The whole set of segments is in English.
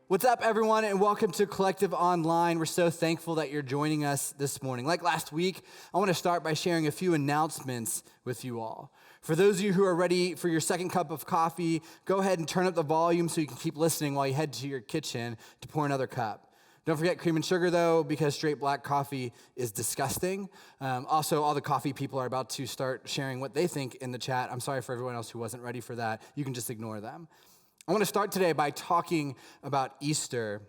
What's up, everyone, and welcome to Collective Online. We're so thankful that you're joining us this morning. Like last week, I want to start by sharing a few announcements with you all. For those of you who are ready for your second cup of coffee, go ahead and turn up the volume so you can keep listening while you head to your kitchen to pour another cup. Don't forget cream and sugar, though, because straight black coffee is disgusting. Also, all the coffee people are about to start sharing what they think in the chat. I'm sorry for everyone else who wasn't ready for that. You can just ignore them. I want to start today by talking about Easter.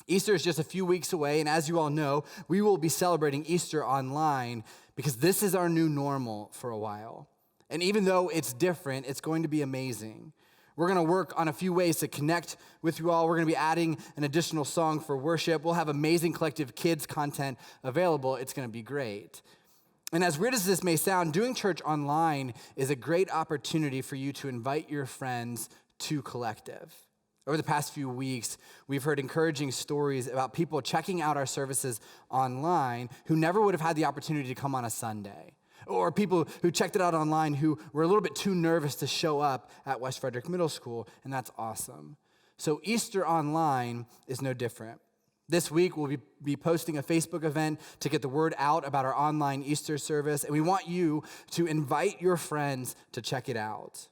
Easter is just a few weeks away, and as you all know, we will be celebrating Easter online because this is our new normal for a while. And even though it's different, it's going to be amazing. We're going to work on a few ways to connect with you all. We're going to be adding an additional song for worship. We'll have amazing collective kids content available. It's going to be great. And as weird as this may sound, doing church online is a great opportunity for you to invite your friends to Collective. Over the past few weeks, we've heard encouraging stories about people checking out our services online who never would have had the opportunity to come on a Sunday, or people who checked it out online who were a little bit too nervous to show up at West Frederick Middle School, and that's awesome. So Easter online is no different. This week, we'll be posting a Facebook event to get the word out about our online Easter service, and we want you to invite your friends to check it out.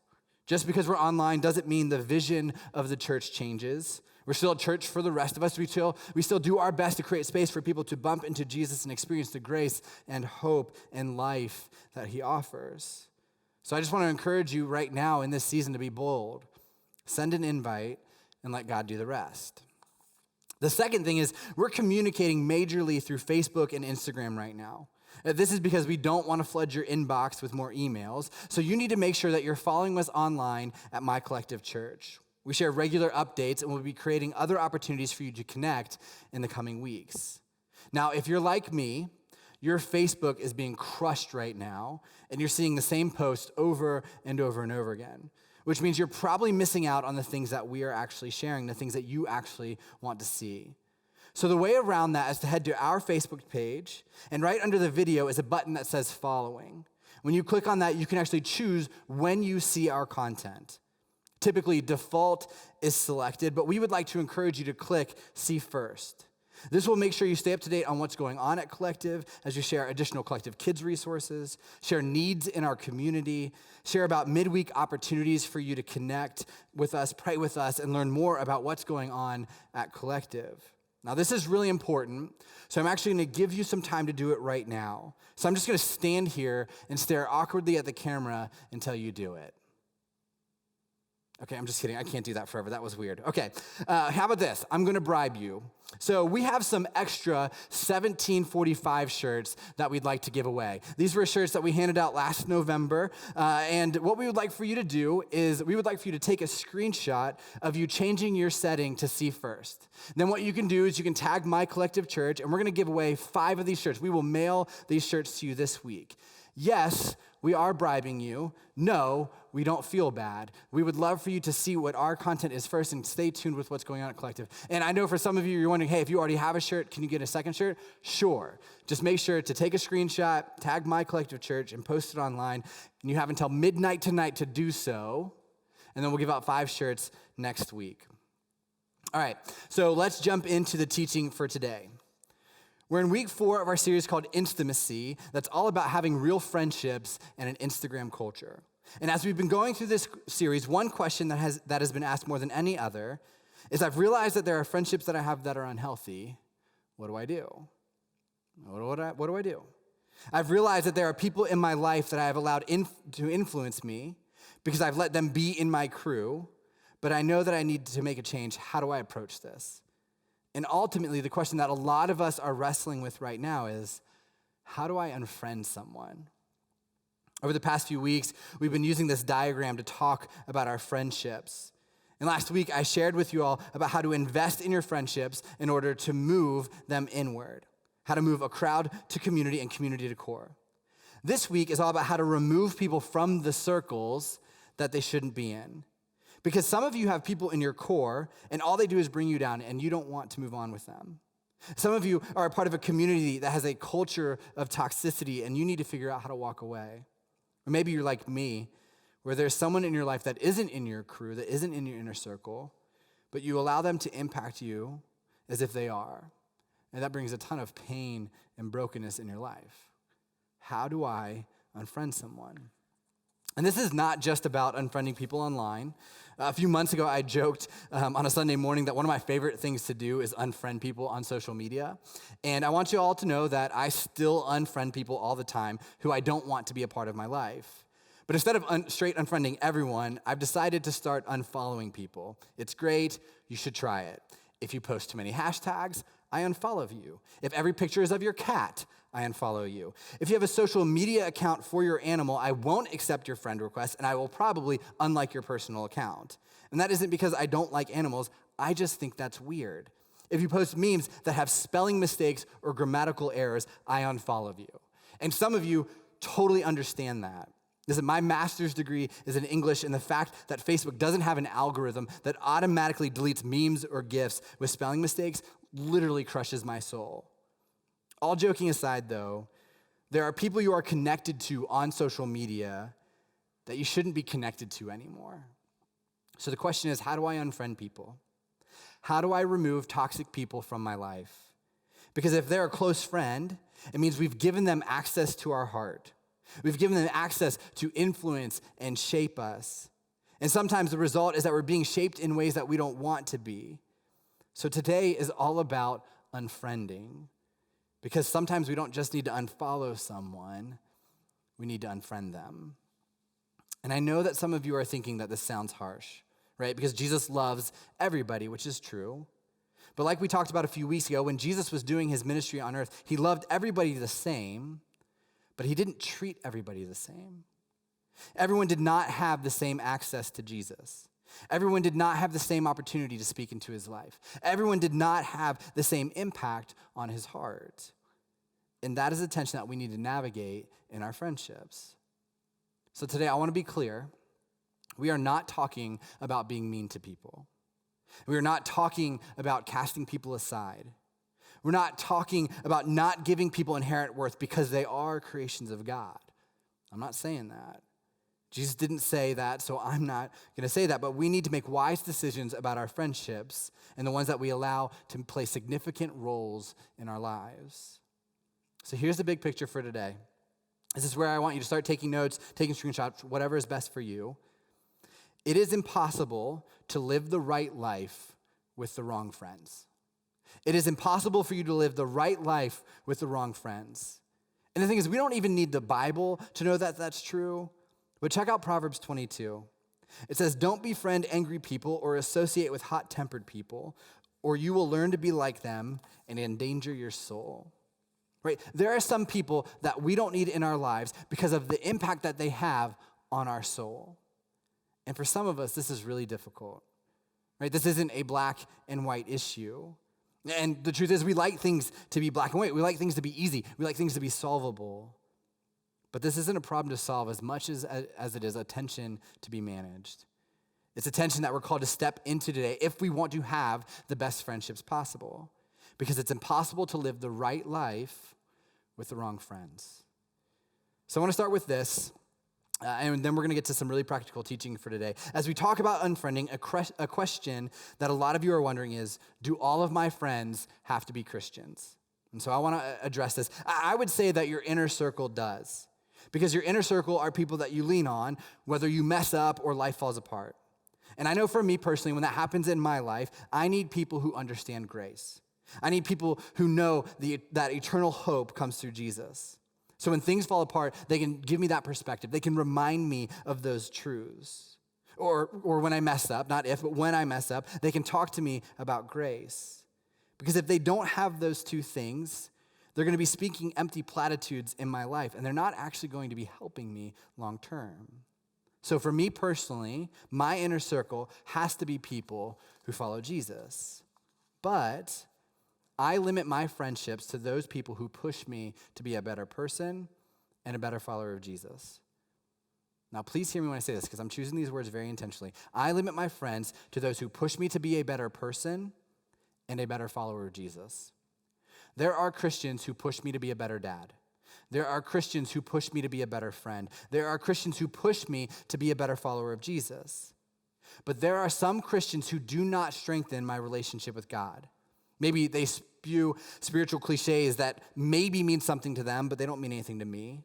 Just because we're online doesn't mean the vision of the church changes. We're still a church for the rest of us. We still do our best to create space for people to bump into Jesus and experience the grace and hope and life that he offers. So I just want to encourage you right now in this season to be bold. Send an invite and let God do the rest. The second thing is we're communicating majorly through Facebook and Instagram right now. This is because we don't want to flood your inbox with more emails, so you need to make sure that you're following us online at My Collective Church. We share regular updates, and we'll be creating other opportunities for you to connect in the coming weeks. Now, if you're like me, your Facebook is being crushed right now, and you're seeing the same post over and over and over again, which means you're probably missing out on the things that we are actually sharing, the things that you actually want to see. So the way around that is to head to our Facebook page, and right under the video is a button that says following. When you click on that, you can actually choose when you see our content. Typically, default is selected, but we would like to encourage you to click see first. This will make sure you stay up to date on what's going on at Collective as we share additional Collective Kids resources, share needs in our community, share about midweek opportunities for you to connect with us, pray with us, and learn more about what's going on at Collective. Now, this is really important, so I'm actually going to give you some time to do it right now. So I'm just going to stand here and stare awkwardly at the camera until you do it. Okay, I'm just kidding. I can't do that forever. That was weird. Okay, how about this? I'm going to bribe you. So we have some extra 1745 shirts that we'd like to give away. These were shirts that we handed out last November, and what we would like for you to do is we would like for you to take a screenshot of you changing your setting to see first. Then what you can do is you can tag My Collective Church, and we're going to give away 5 of these shirts. We will mail these shirts to you this week. Yes, we are bribing you. No, we don't feel bad. We would love for you to see what our content is first and stay tuned with what's going on at Collective. And I know for some of you, you're wondering, hey, if you already have a shirt, can you get a second shirt? Sure. Just make sure to take a screenshot, tag My Collective Church, and post it online. And you have until midnight tonight to do so. And then we'll give out 5 shirts next week. All right, so let's jump into the teaching for today. We're in week 4 of our series called Instamacy, that's all about having real friendships and an Instagram culture. And as we've been going through this series, one question that has been asked more than any other is I've realized that there are friendships that I have that are unhealthy. What do I do? What do I do? I've realized that there are people in my life that I have allowed to influence me because I've let them be in my crew, but I know that I need to make a change. How do I approach this? And ultimately, the question that a lot of us are wrestling with right now is, how do I unfriend someone? Over the past few weeks, we've been using this diagram to talk about our friendships. And last week, I shared with you all about how to invest in your friendships in order to move them inward, how to move a crowd to community and community to core. This week is all about how to remove people from the circles that they shouldn't be in. Because some of you have people in your core, and all they do is bring you down, and you don't want to move on with them. Some of you are a part of a community that has a culture of toxicity, and you need to figure out how to walk away. Or maybe you're like me, where there's someone in your life that isn't in your crew, that isn't in your inner circle, but you allow them to impact you as if they are. And that brings a ton of pain and brokenness in your life. How do I unfriend someone? And this is not just about unfriending people online. A few months ago, I joked on a Sunday morning that one of my favorite things to do is unfriend people on social media. And I want you all to know that I still unfriend people all the time who I don't want to be a part of my life. But instead of straight unfriending everyone, I've decided to start unfollowing people. It's great. You should try it. If you post too many hashtags, I unfollow you. If every picture is of your cat, I unfollow you. If you have a social media account for your animal, I won't accept your friend request, and I will probably unlike your personal account. And that isn't because I don't like animals. I just think that's weird. If you post memes that have spelling mistakes or grammatical errors, I unfollow you. And some of you totally understand that. Listen, my master's degree is in English, and the fact that Facebook doesn't have an algorithm that automatically deletes memes or GIFs with spelling mistakes literally crushes my soul. All joking aside, though, there are people you are connected to on social media that you shouldn't be connected to anymore. So the question is, how do I unfriend people? How do I remove toxic people from my life? Because if they're a close friend, it means we've given them access to our heart. We've given them access to influence and shape us. And sometimes the result is that we're being shaped in ways that we don't want to be. So today is all about unfriending. Because sometimes we don't just need to unfollow someone, we need to unfriend them. And I know that some of you are thinking that this sounds harsh, right? Because Jesus loves everybody, which is true. But like we talked about a few weeks ago, when Jesus was doing his ministry on earth, he loved everybody the same, but he didn't treat everybody the same. Everyone did not have the same access to Jesus. Everyone did not have the same opportunity to speak into his life. Everyone did not have the same impact on his heart. And that is a tension that we need to navigate in our friendships. So today I want to be clear. We are not talking about being mean to people. We are not talking about casting people aside. We're not talking about not giving people inherent worth because they are creations of God. I'm not saying that. Jesus didn't say that, so I'm not going to say that, but we need to make wise decisions about our friendships and the ones that we allow to play significant roles in our lives. So here's the big picture for today. This is where I want you to start taking notes, taking screenshots, whatever is best for you. It is impossible to live the right life with the wrong friends. It is impossible for you to live the right life with the wrong friends. And the thing is, we don't even need the Bible to know that that's true. But check out Proverbs 22. It says, "Don't befriend angry people or associate with hot-tempered people, or you will learn to be like them and endanger your soul." Right? There are some people that we don't need in our lives because of the impact that they have on our soul. And for some of us, this is really difficult. Right? This isn't a black and white issue. And the truth is, we like things to be black and white. We like things to be easy. We like things to be solvable. But this isn't a problem to solve as much as it is a tension to be managed. It's a tension that we're called to step into today if we want to have the best friendships possible. Because it's impossible to live the right life with the wrong friends. So I want to start with this, and then we're going to get to some really practical teaching for today. As we talk about unfriending, a question that a lot of you are wondering is, do all of my friends have to be Christians? And so I want to address this. I would say that your inner circle does. Because your inner circle are people that you lean on, whether you mess up or life falls apart. And I know for me personally, when that happens in my life, I need people who understand grace. I need people who know that eternal hope comes through Jesus. So when things fall apart, they can give me that perspective. They can remind me of those truths. Or when I mess up, not if, but when I mess up, they can talk to me about grace. Because if they don't have those two things, they're going to be speaking empty platitudes in my life, and they're not actually going to be helping me long term. So for me personally, my inner circle has to be people who follow Jesus. But I limit my friendships to those people who push me to be a better person and a better follower of Jesus. Now, please hear me when I say this, because I'm choosing these words very intentionally. I limit my friends to those who push me to be a better person and a better follower of Jesus. There are Christians who push me to be a better dad. There are Christians who push me to be a better friend. There are Christians who push me to be a better follower of Jesus. But there are some Christians who do not strengthen my relationship with God. Maybe they spew spiritual cliches that maybe mean something to them, but they don't mean anything to me.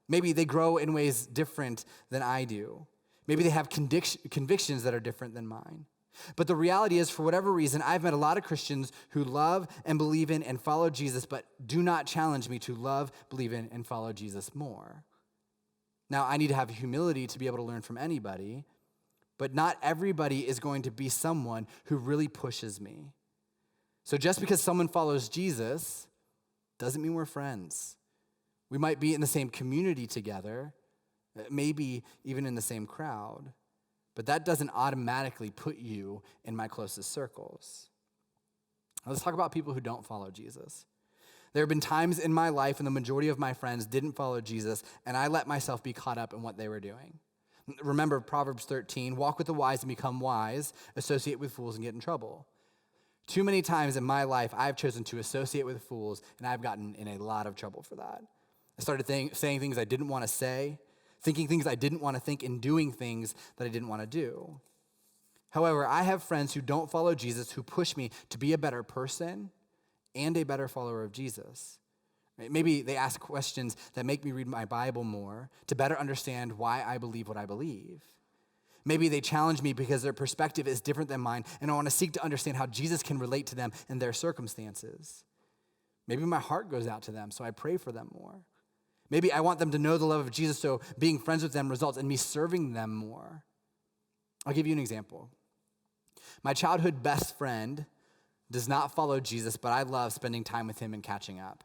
Maybe they grow in ways different than I do. Maybe they have convictions that are different than mine. But the reality is, for whatever reason, I've met a lot of Christians who love and believe in and follow Jesus, but do not challenge me to love, believe in, and follow Jesus more. Now, I need to have humility to be able to learn from anybody, but not everybody is going to be someone who really pushes me. So just because someone follows Jesus doesn't mean we're friends. We might be in the same community together, maybe even in the same crowd, but that doesn't automatically put you in my closest circles. Now, let's talk about people who don't follow Jesus. There have been times in my life when the majority of my friends didn't follow Jesus, and I let myself be caught up in what they were doing. Remember Proverbs 13, walk with the wise and become wise, associate with fools and get in trouble. Too many times in my life, I've chosen to associate with fools, and I've gotten in a lot of trouble for that. I started saying things I didn't want to say, thinking things I didn't want to think, and doing things that I didn't want to do. However, I have friends who don't follow Jesus who push me to be a better person and a better follower of Jesus. Maybe they ask questions that make me read my Bible more to better understand why I believe what I believe. Maybe they challenge me because their perspective is different than mine, and I want to seek to understand how Jesus can relate to them in their circumstances. Maybe my heart goes out to them, so I pray for them more. Maybe I want them to know the love of Jesus, so being friends with them results in me serving them more. I'll give you an example. My childhood best friend does not follow Jesus, but I love spending time with him and catching up.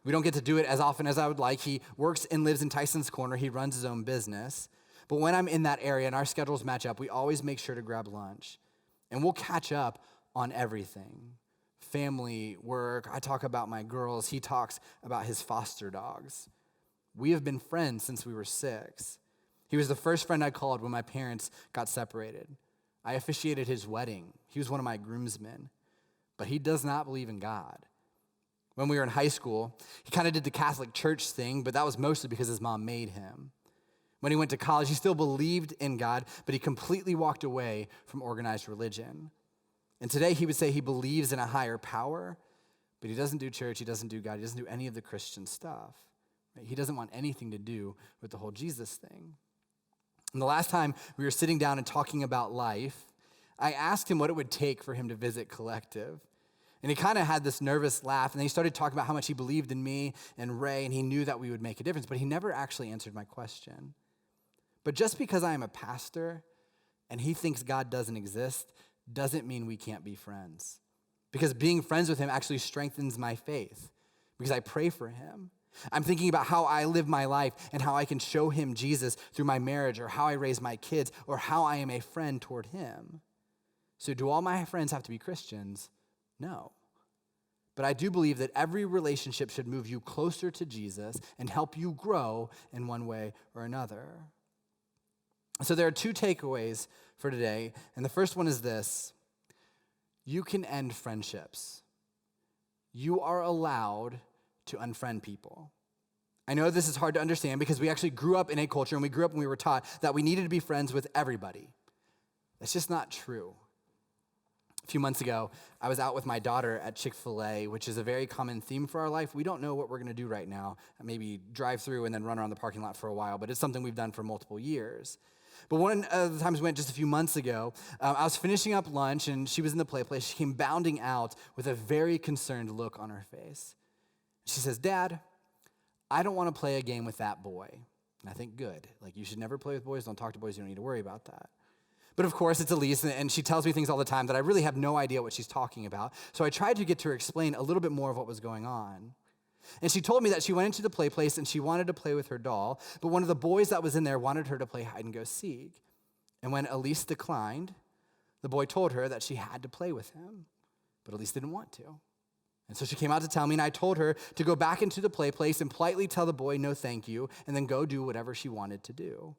We don't get to do it as often as I would like. He works and lives in Tyson's Corner. He runs his own business. But when I'm in that area and our schedules match up, we always make sure to grab lunch. And we'll catch up on everything. Family, work, I talk about my girls. He talks about his foster dogs. We have been friends since we were 6. He was the first friend I called when my parents got separated. I officiated his wedding. He was one of my groomsmen. But he does not believe in God. When we were in high school, he kind of did the Catholic Church thing, but that was mostly because his mom made him. When he went to college, he still believed in God, but he completely walked away from organized religion. And today he would say he believes in a higher power, but he doesn't do church, he doesn't do God, he doesn't do any of the Christian stuff. Right? He doesn't want anything to do with the whole Jesus thing. And the last time we were sitting down and talking about life, I asked him what it would take for him to visit Collective. And he kind of had this nervous laugh, and then he started talking about how much he believed in me and Ray, and he knew that we would make a difference, but he never actually answered my question. But just because I am a pastor and he thinks God doesn't exist doesn't mean we can't be friends. Because being friends with him actually strengthens my faith because I pray for him. I'm thinking about how I live my life and how I can show him Jesus through my marriage or how I raise my kids or how I am a friend toward him. So do all my friends have to be Christians? No. But I do believe that every relationship should move you closer to Jesus and help you grow in one way or another. So there are 2 takeaways for today, and the first one is this: you can end friendships. You are allowed to unfriend people. I know this is hard to understand because we actually grew up in a culture and we grew up and we were taught that we needed to be friends with everybody. That's just not true. A few months ago, I was out with my daughter at Chick-fil-A, which is a very common theme for our life. We don't know what we're going to do right now, maybe drive through and then run around the parking lot for a while, but it's something we've done for multiple years. But one of the times we went just a few months ago, I was finishing up lunch and she was in the play place. She came bounding out with a very concerned look on her face. She says, "Dad, I don't want to play a game with that boy." And I think, good. Like, you should never play with boys. Don't talk to boys. You don't need to worry about that. But of course, it's Elise, and she tells me things all the time that I really have no idea what she's talking about. So I tried to get her to explain a little bit more of what was going on. And she told me that she went into the play place and she wanted to play with her doll, but one of the boys that was in there wanted her to play hide and go seek. And when Elise declined, the boy told her that she had to play with him, but Elise didn't want to. And so she came out to tell me, and I told her to go back into the play place and politely tell the boy no thank you, and then go do whatever she wanted to do.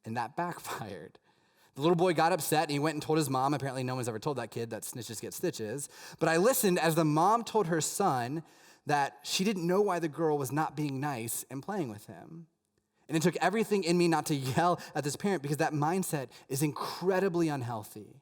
And that backfired. The little boy got upset, and he went and told his mom. Apparently no one's ever told that kid that snitches get stitches. But I listened as the mom told her son that she didn't know why the girl was not being nice and playing with him. And it took everything in me not to yell at this parent because that mindset is incredibly unhealthy,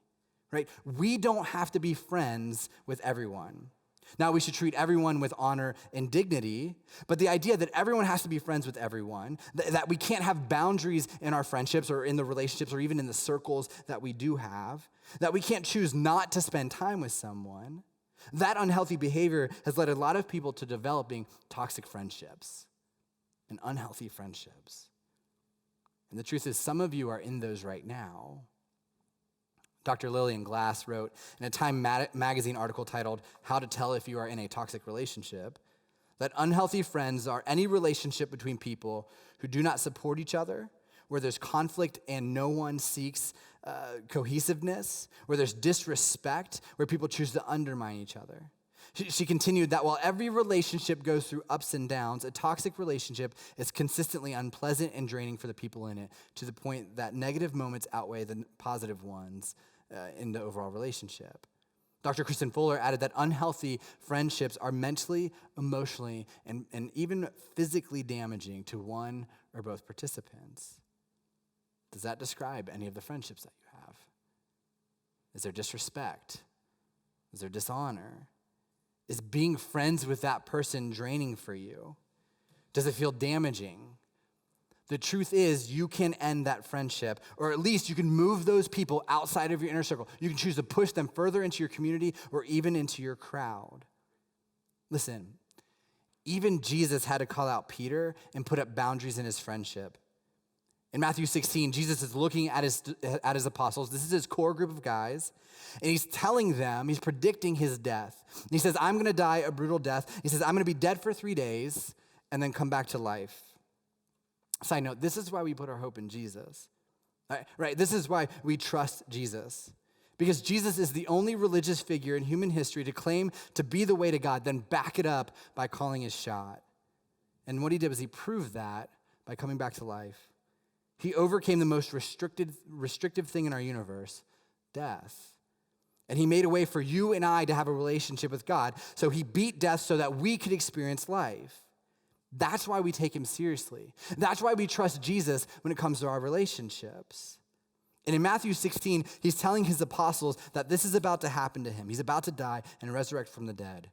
right? We don't have to be friends with everyone. Now, we should treat everyone with honor and dignity, but the idea that everyone has to be friends with everyone, that we can't have boundaries in our friendships or in the relationships or even in the circles that we do have, that we can't choose not to spend time with someone, that unhealthy behavior has led a lot of people to developing toxic friendships and unhealthy friendships. And the truth is, some of you are in those right now. Dr. Lillian Glass wrote in a Time magazine article titled, "How to Tell If You Are in a Toxic Relationship," that unhealthy friends are any relationship between people who do not support each other, where there's conflict and no one seeks cohesiveness, where there's disrespect, where people choose to undermine each other. She continued that while every relationship goes through ups and downs, a toxic relationship is consistently unpleasant and draining for the people in it, to the point that negative moments outweigh the positive ones in the overall relationship. Dr. Kristen Fuller added that unhealthy friendships are mentally, emotionally, and even physically damaging to one or both participants. Does that describe any of the friendships that you have? Is there disrespect? Is there dishonor? Is being friends with that person draining for you? Does it feel damaging? The truth is, you can end that friendship, or at least you can move those people outside of your inner circle. You can choose to push them further into your community or even into your crowd. Listen, even Jesus had to call out Peter and put up boundaries in his friendship. In Matthew 16, Jesus is looking at his apostles. This is his core group of guys. And he's telling them, he's predicting his death. And he says, I'm going to die a brutal death. He says, I'm going to be dead for 3 days and then come back to life. Side note, this is why we put our hope in Jesus. Right? This is why we trust Jesus. Because Jesus is the only religious figure in human history to claim to be the way to God, then back it up by calling his shot. And what he did was he proved that by coming back to life. He overcame the most restrictive thing in our universe, death. And he made a way for you and I to have a relationship with God. So he beat death so that we could experience life. That's why we take him seriously. That's why we trust Jesus when it comes to our relationships. And in Matthew 16, he's telling his apostles that this is about to happen to him. He's about to die and resurrect from the dead.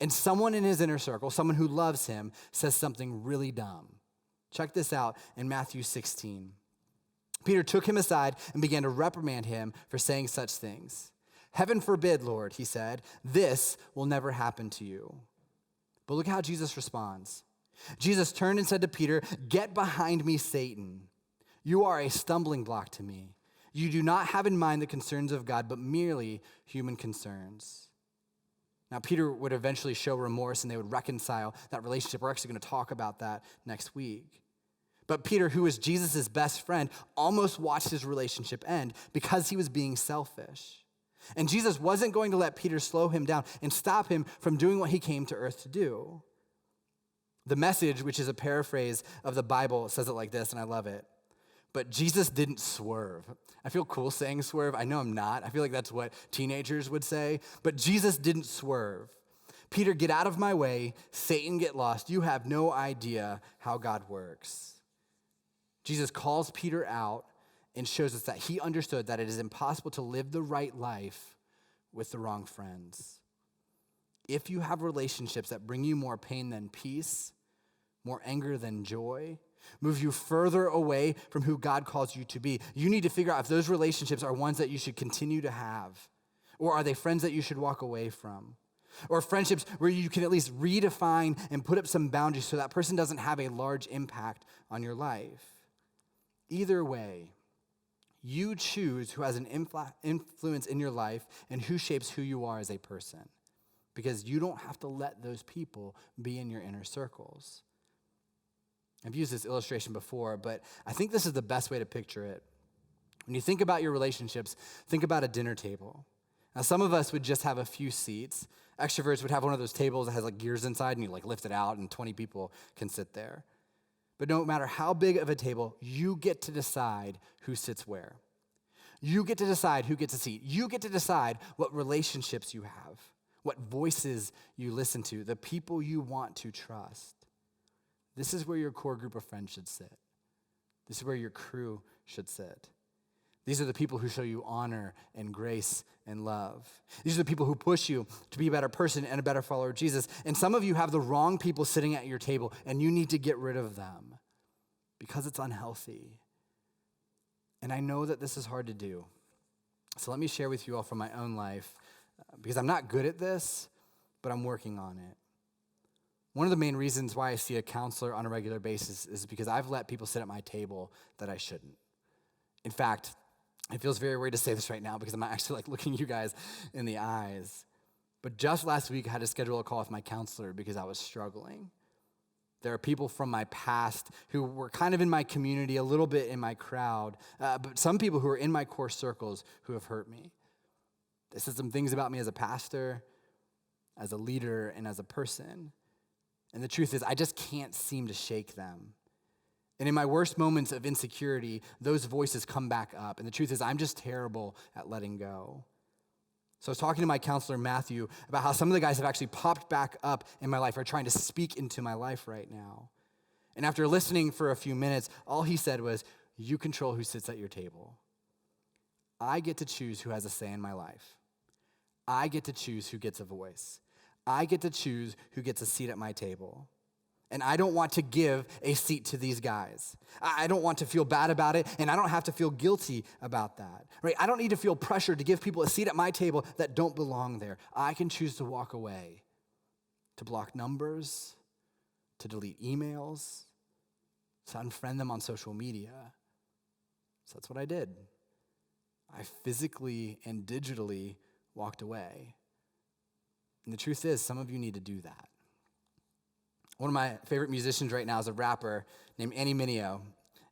And someone in his inner circle, someone who loves him, says something really dumb. Check this out in Matthew 16. Peter took him aside and began to reprimand him for saying such things. Heaven forbid, Lord, he said, this will never happen to you. But look how Jesus responds. Jesus turned and said to Peter, get behind me, Satan. You are a stumbling block to me. You do not have in mind the concerns of God, but merely human concerns. Now, Peter would eventually show remorse and they would reconcile that relationship. We're actually going to talk about that next week. But Peter, who was Jesus' best friend, almost watched his relationship end because he was being selfish. And Jesus wasn't going to let Peter slow him down and stop him from doing what he came to earth to do. The Message, which is a paraphrase of the Bible, says it like this, and I love it. But Jesus didn't swerve. I feel cool saying swerve. I know I'm not. I feel like that's what teenagers would say. But Jesus didn't swerve. Peter, get out of my way. Satan, get lost. You have no idea how God works. Jesus calls Peter out and shows us that he understood that it is impossible to live the right life with the wrong friends. If you have relationships that bring you more pain than peace, more anger than joy, move you further away from who God calls you to be, you need to figure out if those relationships are ones that you should continue to have, or are they friends that you should walk away from? Or friendships where you can at least redefine and put up some boundaries so that person doesn't have a large impact on your life. Either way, you choose who has an influence in your life and who shapes who you are as a person, because you don't have to let those people be in your inner circles. I've used this illustration before, but I think this is the best way to picture it. When you think about your relationships, think about a dinner table. Now, some of us would just have a few seats. Extroverts would have one of those tables that has like gears inside, and you like lift it out, and 20 people can sit there. But no matter how big of a table, you get to decide who sits where. You get to decide who gets a seat. You get to decide what relationships you have, what voices you listen to, the people you want to trust. This is where your core group of friends should sit. This is where your crew should sit. These are the people who show you honor and grace and love. These are the people who push you to be a better person and a better follower of Jesus. And some of you have the wrong people sitting at your table, and you need to get rid of them because it's unhealthy. And I know that this is hard to do. So let me share with you all from my own life, because I'm not good at this, but I'm working on it. One of the main reasons why I see a counselor on a regular basis is because I've let people sit at my table that I shouldn't. In fact, it feels very weird to say this right now because I'm actually looking you guys in the eyes. But just last week, I had to schedule a call with my counselor because I was struggling. There are people from my past who were kind of in my community, a little bit in my crowd, but some people who are in my core circles who have hurt me. They said some things about me as a pastor, as a leader, and as a person. And the truth is, I just can't seem to shake them. And in my worst moments of insecurity, those voices come back up. And the truth is, I'm just terrible at letting go. So I was talking to my counselor, Matthew, about how some of the guys have actually popped back up in my life, are trying to speak into my life right now. And after listening for a few minutes, all he said was, you control who sits at your table. I get to choose who has a say in my life. I get to choose who gets a voice. I get to choose who gets a seat at my table. And I don't want to give a seat to these guys. I don't want to feel bad about it, and I don't have to feel guilty about that, right? I don't need to feel pressure to give people a seat at my table that don't belong there. I can choose to walk away, to block numbers, to delete emails, to unfriend them on social media. So that's what I did. I physically and digitally walked away. And the truth is, some of you need to do that. One of my favorite musicians right now is a rapper named Annie Mineo.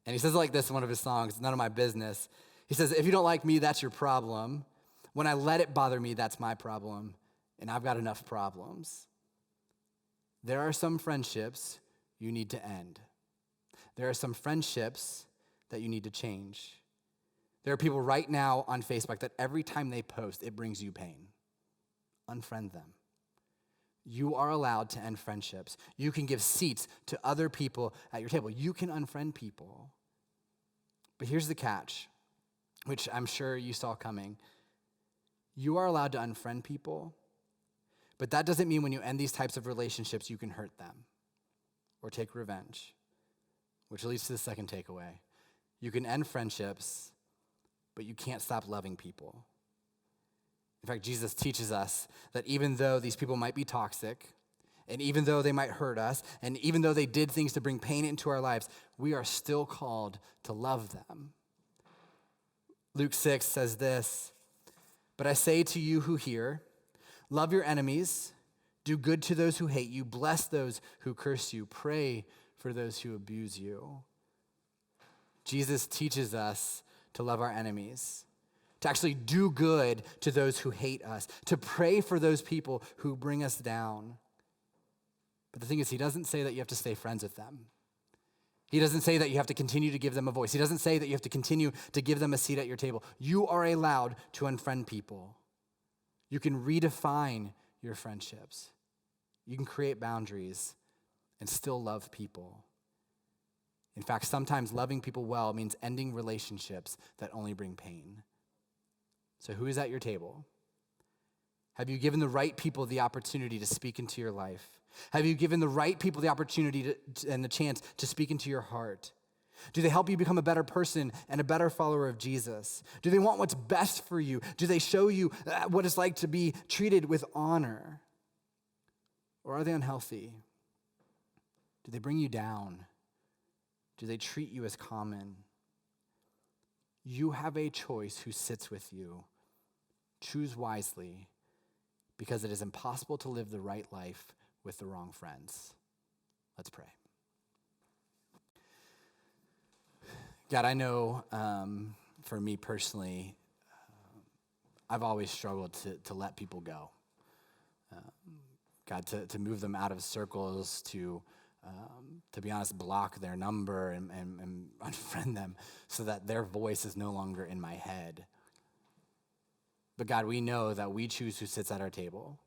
And he says it like this in one of his songs, "It's none of my business." He says, if you don't like me, that's your problem. When I let it bother me, that's my problem. And I've got enough problems. There are some friendships you need to end. There are some friendships that you need to change. There are people right now on Facebook that every time they post, it brings you pain. Unfriend them. You are allowed to end friendships. You can give seats to other people at your table. You can unfriend people. But here's the catch, which I'm sure you saw coming. You are allowed to unfriend people, but that doesn't mean when you end these types of relationships, you can hurt them or take revenge, which leads to the second takeaway. You can end friendships, but you can't stop loving people. In fact, Jesus teaches us that even though these people might be toxic, and even though they might hurt us, and even though they did things to bring pain into our lives, we are still called to love them. Luke 6 says this, "But I say to you who hear, love your enemies, do good to those who hate you, bless those who curse you, pray for those who abuse you." Jesus teaches us to love our enemies, to actually do good to those who hate us, to pray for those people who bring us down. But the thing is, he doesn't say that you have to stay friends with them. He doesn't say that you have to continue to give them a voice. He doesn't say that you have to continue to give them a seat at your table. You are allowed to unfriend people. You can redefine your friendships. You can create boundaries and still love people. In fact, sometimes loving people well means ending relationships that only bring pain. So who is at your table? Have you given the right people the opportunity to speak into your life? Have you given the right people the opportunity and the chance to speak into your heart? Do they help you become a better person and a better follower of Jesus? Do they want what's best for you? Do they show you what it's like to be treated with honor? Or are they unhealthy? Do they bring you down? Do they treat you as common? You have a choice who sits with you. Choose wisely, because it is impossible to live the right life with the wrong friends. Let's pray. God, I know for me personally, I've always struggled to let people go. God, to move them out of circles, to be honest, block their number and unfriend them so that their voice is no longer in my head. But God, we know that we choose who sits at our table.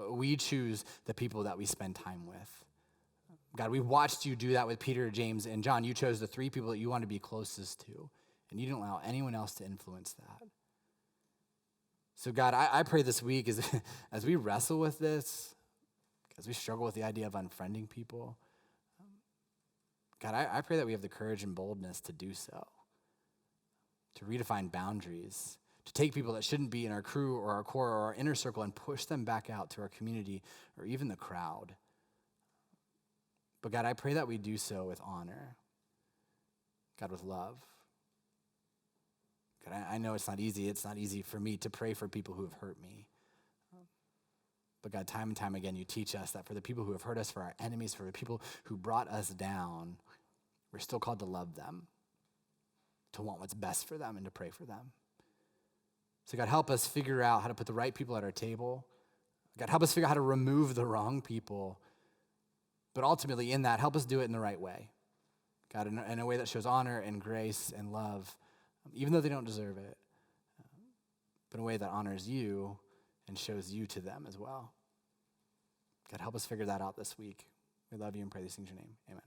We choose the people that we spend time with. God, we watched you do that with Peter, James, and John. You chose the three people that you wanted to be closest to, and you didn't allow anyone else to influence that. So God, I pray this week as we wrestle with this, as we struggle with the idea of unfriending people, God, I pray that we have the courage and boldness to do so, to redefine boundaries, to take people that shouldn't be in our crew or our core or our inner circle and push them back out to our community or even the crowd. But God, I pray that we do so with honor, God, with love. God, I know it's not easy. It's not easy for me to pray for people who have hurt me. But God, time and time again, you teach us that for the people who have hurt us, for our enemies, for the people who brought us down, we're still called to love them, to want what's best for them and to pray for them. So God, help us figure out how to put the right people at our table. God, help us figure out how to remove the wrong people. But ultimately in that, help us do it in the right way. God, in a way that shows honor and grace and love, even though they don't deserve it, but in a way that honors you and shows you to them as well. God, help us figure that out this week. We love you and pray these things in your name. Amen.